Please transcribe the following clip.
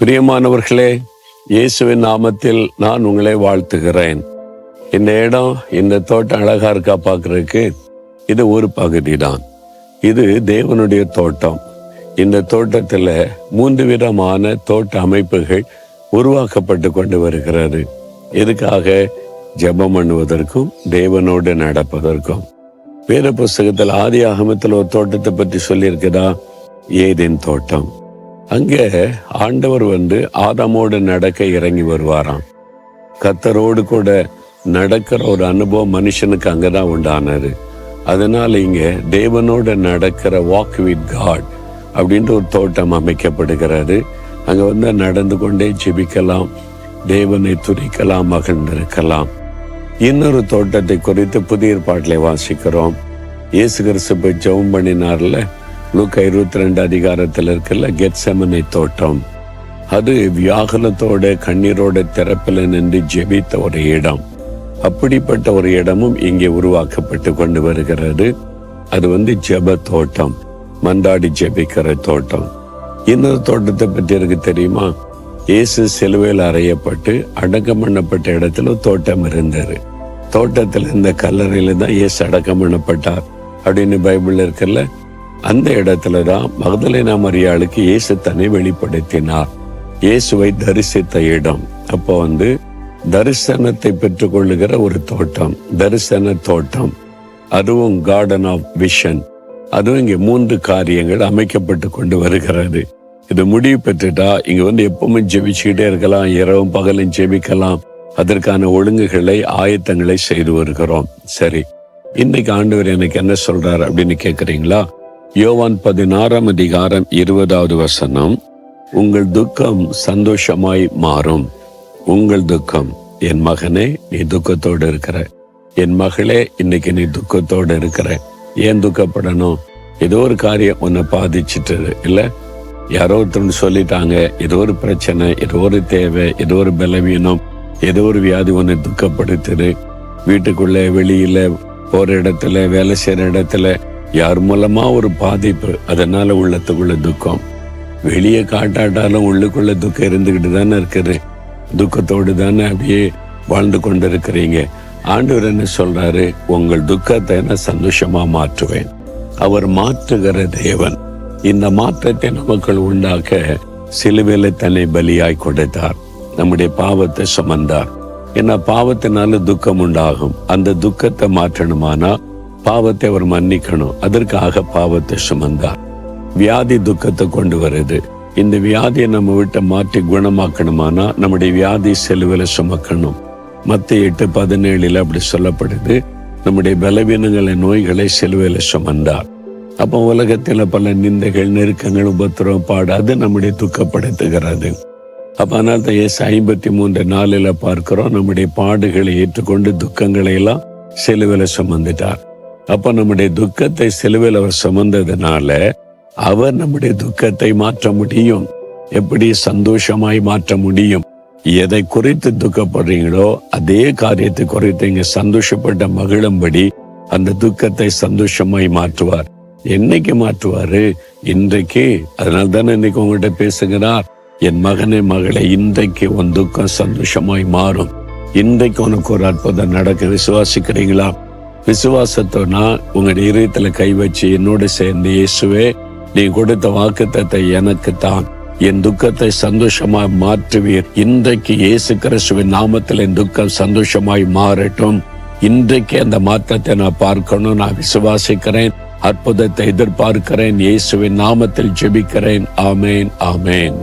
பிரியமானவர்களே, இயேசுவின் நாமத்தில் நான் உங்களை வாழ்த்துகிறேன். இந்த இடம், இந்த தோட்டம் அழகா இருக்கா பார்க்கறதுக்கு? இது ஒரு பகுதி தான். இது தேவனுடைய தோட்டம். இந்த தோட்டத்தில் 3 விதமான தோட்ட அமைப்புகள் உருவாக்கப்பட்டு கொண்டு வருகிறது. எதுக்காக? ஜெபம் பண்ணுவதற்கும் தேவனோடு நடப்பதற்கும். வேத புஸ்தகத்தில் ஆதியாகமத்தில் ஒரு தோட்டத்தை பற்றி சொல்லியிருக்கிறதா? ஏதேன் தோட்டம். அங்கே ஆண்டவர் ஆதாமோடு நடக்க இறங்கி வருவாராம். கர்த்தரோடு கூட நடக்கிற ஒரு அனுபவம் மனுஷனுக்கு அங்கதான் உண்டானது. அதனால இங்க தேவனோடு நடக்கிற வாக் வித் காட் அப்படின்ற ஒரு தோட்டம் அமைக்கப்படுகிறது. அங்க நடந்து கொண்டே ஜெபிக்கலாம், தேவனை துதிக்கலாம், மகிழ்ந்திருக்கலாம். இன்னொரு தோட்டத்தை குறித்து புதிய ஏற்பாட்டிலே வாசிக்கிறோம். இயேசு கிறிஸ்து போய் ஜெபம் பண்ணினார்ல, லூக்கா 22 அதிகாரத்தில் இருக்குல்ல, கெத்செமனே தோட்டம். அது வியாகுலத்தோட கண்ணீரோட திறப்பில் நின்று ஜெபித்த ஒரு இடம். அப்படிப்பட்ட ஒரு இடமும் இங்கே உருவாக்கப்பட்டு கொண்டு வருகிறது. அது ஜெப தோட்டம், மன்றாடி ஜெபிக்கிற தோட்டம். இன்னொரு தோட்டத்தை பற்றி எனக்கு தெரியுமா? இயேசு சிலுவையில் அறையப்பட்டு அடக்கம் பண்ணப்பட்ட இடத்துல தோட்டம் இருந்தது. தோட்டத்தில் இந்த கல்லறையில தான் இயேசு அடக்கம் பண்ணப்பட்டார் அப்படின்னு பைபிள் இருக்குல்ல. அந்த இடத்துலதான் மகதலேனா மரியாளுக்கு இயேசு தன்னை வெளிப்படுத்தினார். இயேசுவை தரிசித்த இடம். அப்போ தரிசனத்தை பெற்றுக் கொள்ளுகிற ஒரு தோட்டம், தரிசன தோட்டம். அதுவும் கார்டன் ஆஃப் விஷன். அதுவும் இங்கே 3 காரியங்கள் அமைக்கப்பட்டு கொண்டு வருகிறது. இது முடிவு பெற்றுட்டா இங்க எப்பவுமே ஜெபிச்சுக்கிட்டே இருக்கலாம், இரவும் பகலும் ஜெபிக்கலாம். அதற்கான ஒழுங்குகளை, ஆயத்தங்களை செய்து வருகிறோம். சரி, இன்னைக்கு ஆண்டவர் எனக்கு என்ன சொல்றார் அப்படின்னு கேட்கிறீங்களா? யோவான் 16 அதிகாரம் 20வது வசனம், உங்கள் துக்கம் சந்தோஷமாய் மாறும். உங்கள் துக்கம், என் மகனே நீ துக்கத்தோடு இருக்கிற, என் மகளே இன்னைக்கு நீ துக்கத்தோடு இருக்கிற. ஏன் துக்கப்படணும்? ஏதோ ஒரு காரியம் உன்னை பாதிச்சுட்டு இல்ல, யாரோ ஒருத்தர் சொல்லிட்டாங்க, ஏதோ ஒரு பிரச்சனை, ஏதோ ஒரு தேவை, ஏதோ ஒரு பலவீனம், ஏதோ ஒரு வியாதி உன்னை துக்கப்படுத்துது. வீட்டுக்குள்ள, வெளியில, போற இடத்துல, வேலை செய்யற இடத்துல யார் மூலமா ஒரு பாதிப்பு, அதனால உள்ளத்துக்குள்ள துக்கம். வெளியே காட்டாட்டாலும் உள்ளுக்குள்ள துக்கம் இருந்துகிட்டு தானே இருக்குது. துக்கத்தோடு தானே அப்படியே வாழ்ந்து கொண்டு இருக்கிறீங்க. ஆண்டவர் என்ன சொல்றாரு? உங்கள் துக்கத்தை நான் சந்தோஷமா மாற்றுவேன். அவர் மாற்றுகிற தேவன். இந்த மாற்றத்தை நமக்குள் உண்டாக்க சிலுவையில தன்னை பலியாய் கொடுத்தார். நம்முடைய பாவத்தை சுமந்தார். ஏன்னா பாவத்தினால துக்கம் உண்டாகும். அந்த துக்கத்தை மாற்றணுமானா பாவத்தை அவர் மன்னிக்கணும். அதற்காக பாவத்தை சுமந்தார். வியாதி துக்கத்தை கொண்டு வருது. இந்த வியாதியை நம்ம விட்டு மாற்றி குணமாக்கணுமானா நம்முடைய வியாதி சிலுவையில சுமக்கணும். மத்தேயு 8:17 அப்படி சொல்லப்படுது. நம்முடைய பலவீனங்களை, நோய்களை சிலுவையில சுமந்தார். அப்போ உலகத்துல பல நிந்தைகள், நெருக்கங்கள், உபத்திரவம், பாடு, அது நம்முடைய துக்கப்படுத்துகிறது. அப்ப அதனால தான் இயேசு 53:4 பார்க்கிறோம், நம்முடைய பாடுகளை ஏற்றுக்கொண்டு துக்கங்களை எல்லாம் சிலுவையில சுமந்துட்டார். அப்ப நம்முடைய துக்கத்தை சிலுவையில் அவர் சுமந்ததுனால அவர் நம்முடைய துக்கத்தை மாற்ற முடியும். எப்படி சந்தோஷமாய் மாற்ற முடியும்? எதை குறித்து துக்கப்படுறீங்களோ அதே காரியத்தை குறித்து இங்க சந்தோஷப்பட்ட மகிழும்படி அந்த துக்கத்தை சந்தோஷமாய் மாற்றுவார். என்னைக்கு மாற்றுவாரு? இன்றைக்கு. அதனால தானே இன்னைக்கு உங்கள்கிட்ட பேசுகிறார். என் மகனே, மகளே, இன்றைக்கு உன் துக்கம் சந்தோஷமாய் மாறும். இன்றைக்கு உனக்கு ஒரு அற்புதம் நடக்க. விசுவாசிக்கிறீங்களா? விசுவாசத்தோனா உங்களுடைய இதயத்துல கை வச்சு என்னோட சேர்ந்து, இயேசுவே நீ கொடுத்த வாக்குத்தத்தத்தை எனக்கு தான், என் துக்கத்தை சந்தோஷமாய் மாற்றுவீர். இன்றைக்கு இயேசு கிறிஸ்துவின் நாமத்தில் என் துக்கம் சந்தோஷமாய் மாறட்டும். இன்றைக்கு அந்த மாற்றத்தை நான் பார்க்கணும். நான் விசுவாசிக்கிறேன், அற்புதத்தை எதிர்பார்க்கிறேன். இயேசுவின் நாமத்தில் ஜெபிக்கிறேன். ஆமேன், ஆமேன்.